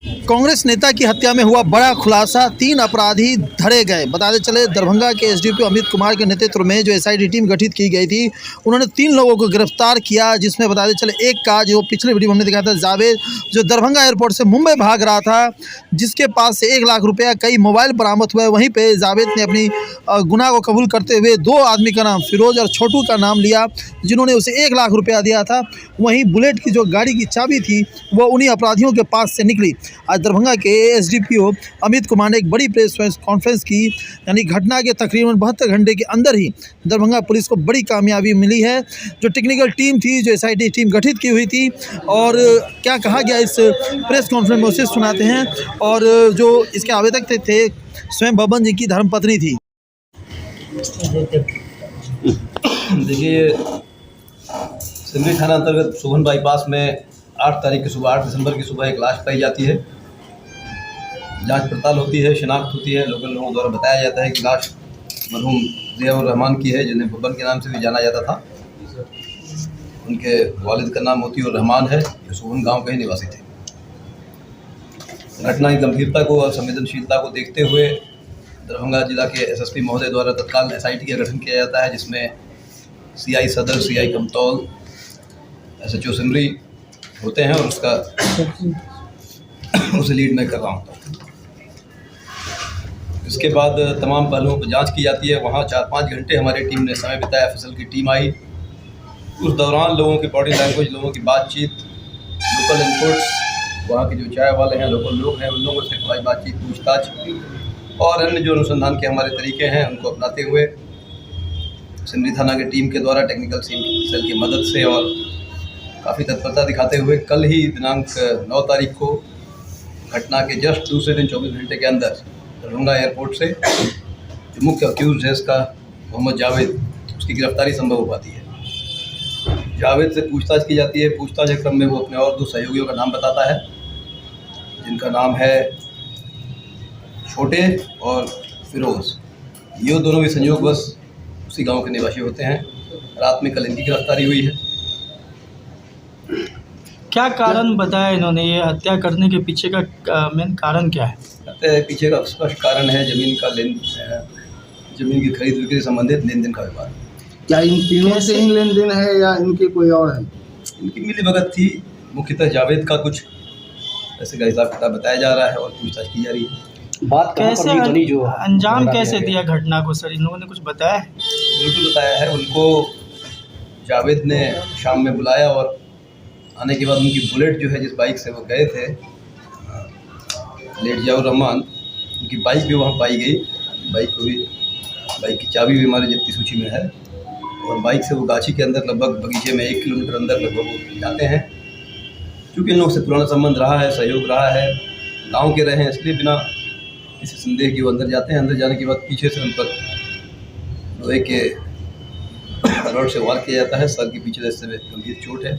कांग्रेस नेता की हत्या में हुआ बड़ा खुलासा, 3 अपराधी धरे गए। बताते चले दरभंगा के एसडीपीओ अमित कुमार के नेतृत्व में जो एसआईटी टीम गठित की गई थी, उन्होंने 3 लोगों को गिरफ्तार किया, जिसमें बताते चले एक का जो पिछले वीडियो में हमने दिखाया था जावेद, जो दरभंगा एयरपोर्ट से मुंबई भाग रहा था, जिसके पास से 1 लाख रुपया, कई मोबाइल बरामद हुए। वहीं पर जावेद ने अपनी गुनाह को कबूल करते हुए 2 आदमी का नाम फिरोज और छोटू का नाम लिया, जिन्होंने उसे 1 लाख रुपया दिया था। वहीं बुलेट की जो गाड़ी की चाबी थी वो उन्हीं अपराधियों के पास से निकली। आज दरभंगा के एसडीपीओ अमित कुमार ने एक बड़ी प्रेस कॉन्फ्रेंस की, यानी घटना के तकरीबन 72 घंटे के अंदर ही दरभंगा पुलिस को बड़ी कामयाबी मिली है। जो टेक्निकल टीम थी, जो एसआईटी टीम गठित की हुई थी, और क्या कहा गया इस प्रेस कॉन्फ्रेंस में उसे सुनाते हैं। और जो इसके आवेदक थे स्वयं बबन जी की धर्मपत्नी थी। देखिए, सिमरी थाना अंतर्गत सुभन बाईपास में 8 तारीख की सुबह 8 दिसंबर की सुबह एक लाश पाई जाती है। जांच पड़ताल होती है, शिनाख्त होती है। लोकल लोगों द्वारा बताया जाता है कि लाश मरहूम ज़ियाउर रहमान की है, जिन्हें बब्बन के नाम से भी जाना जाता था। उनके वालिद का नाम मोतीउर रहमान है, जो सुभन गांव के ही निवासी थे। घटना की गंभीरता को और संवेदनशीलता को देखते हुए दरभंगा जिला के एसएसपी महोदय द्वारा तत्काल एसआईटी का गठन किया जाता है, जिसमें सीआई सदर, सीआई कमतौल, एसएचओ सिमरी होते हैं, और उसे लीड मैं कर रहा हूँ। इसके बाद तमाम पहलुओं पर जांच की जाती है। वहाँ 4-5 घंटे हमारी टीम ने समय बिताया। एफएसएल की टीम आई। उस दौरान लोगों की बॉडी लैंग्वेज, लोगों की बातचीत, लोकल इनपुट्स, वहाँ के जो चाय वाले हैं, लोकल लोग हैं, उन लोगों से हमारी बातचीत, पूछताछ और अन्य जो अनुसंधान के हमारे तरीके हैं, उनको अपनाते हुए सिमरी थाना की टीम के द्वारा टेक्निकल सेल की मदद से और काफ़ी तत्परता दिखाते हुए कल ही दिनांक 9 तारीख को घटना के जस्ट दूसरे दिन 24 घंटे के अंदर दरभंगा एयरपोर्ट से जो मुख्य अक्यूज है इसका मोहम्मद जावेद, उसकी गिरफ्तारी संभव हो पाती है। जावेद से पूछताछ की जाती है। पूछताछ के क्रम में वो अपने और 2 सहयोगियों का नाम बताता है, जिनका नाम है छोटे और फिरोज। ये दोनों भी संयोगवश उसी गांव के निवासी होते हैं। रात में कल इनकी गिरफ्तारी हुई है। क्या कारण बताया इन्होंने? ये हत्या करने के पीछे का मेन कारण क्या है? हत्या के पीछे का स्पष्ट कारण है जमीन की खरीद बिक्री संबंधित लेन देन का विवाद। क्या इन तीनों से ही लेन देन है या इनके कोई और है? इनकी मिलीभगत थी। मुख्यतः जावेद का कुछ ऐसे का हिसाब किताब बताया जा रहा है और पूछताछ की जा रही है। बात कैसे बनी, जो अंजाम कैसे दिया घटना को सर, इन लोगों ने कुछ बताया है? बिल्कुल बताया है। उनको जावेद ने शाम में बुलाया और आने के बाद उनकी बुलेट जो है, जिस बाइक से वो गए थे लेट ज़ियाउर रहमान, उनकी बाइक भी वहाँ पाई गई। बाइक की चाबी भी हमारे जब्ती सूची में है। और बाइक से वो गाछी के अंदर लगभग बगीचे में 1 किलोमीटर अंदर लगभग वो जाते हैं। क्योंकि इन लोगों से पुराना संबंध रहा है, सहयोग रहा है, गांव के रहे हैं, इसलिए बिना किसी संदेह के वो अंदर जाते हैं। अंदर जाने के बाद पीछे से उन पर लोहे के रॉड से वार किया जाता है। सर के पीछे से गंभीर चोट है,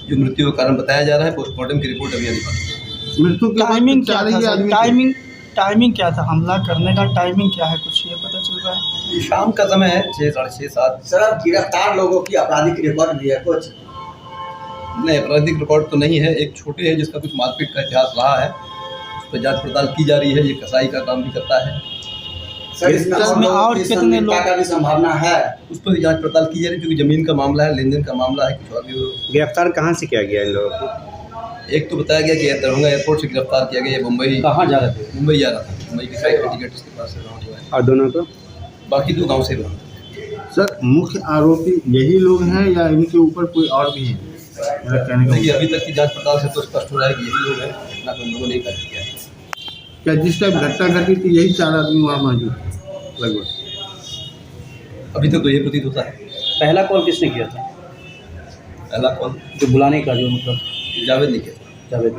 जो मृत्यु का कारण बताया जा रहा है। पोस्टमार्टम की रिपोर्ट अभी आनी बाकी है। मृत्यु की टाइमिंग क्या था? टाइमिंग क्या था? हमला करने का टाइमिंग क्या है, कुछ ये पता चल रहा है? शाम का समय है, 6, साढ़े 6, 7। सर, अब गिरफ्तार लोगों की आपराधिक रिकॉर्ड भी है कुछ? नहीं, आपराधिक रिकॉर्ड तो नहीं है। एक छोटे है जिसका कुछ मारपीट का इतिहास रहा है, उस पर जांच पड़ताल की जा रही है। ये कसाई का काम भी करता है। सर, इसमें और कितने लोगों का भी संभावना है? उस पर भी जांच पड़ताल की जा रही है, क्योंकि जमीन का मामला है, लेन देन का मामला है। कुछ और भी गिरफ्तार कहाँ से किया गया इन लोगों को? एक तो बताया गया कि दरभंगा एयरपोर्ट से गिरफ्तार किया गया। मुंबई कहाँ जा रहे थे? मुंबई जा रहा था। मुंबई की फ्लाइट का टिकट इसके पास से राउंड हुआ है। और दोनों को? बाकी 2 गाँव से भी। सर, मुख्य आरोपी यही लोग हैं या इनके ऊपर कोई और भी है? देखिए, अभी तक की जांच पड़ताल से तो स्पष्ट हो रहा है कि यही लोग हैं। घटना को लोगों ने कर दिया है। क्या जिस टाइम घटना घटी थी यही 4 आदमी वहाँ मौजूद लगभग? अभी तक तो ये प्रतीत होता है। पहला कॉल किसने किया था? पहला कॉल जो बुलाने का, जो मतलब जावेद ने किया। जावेद।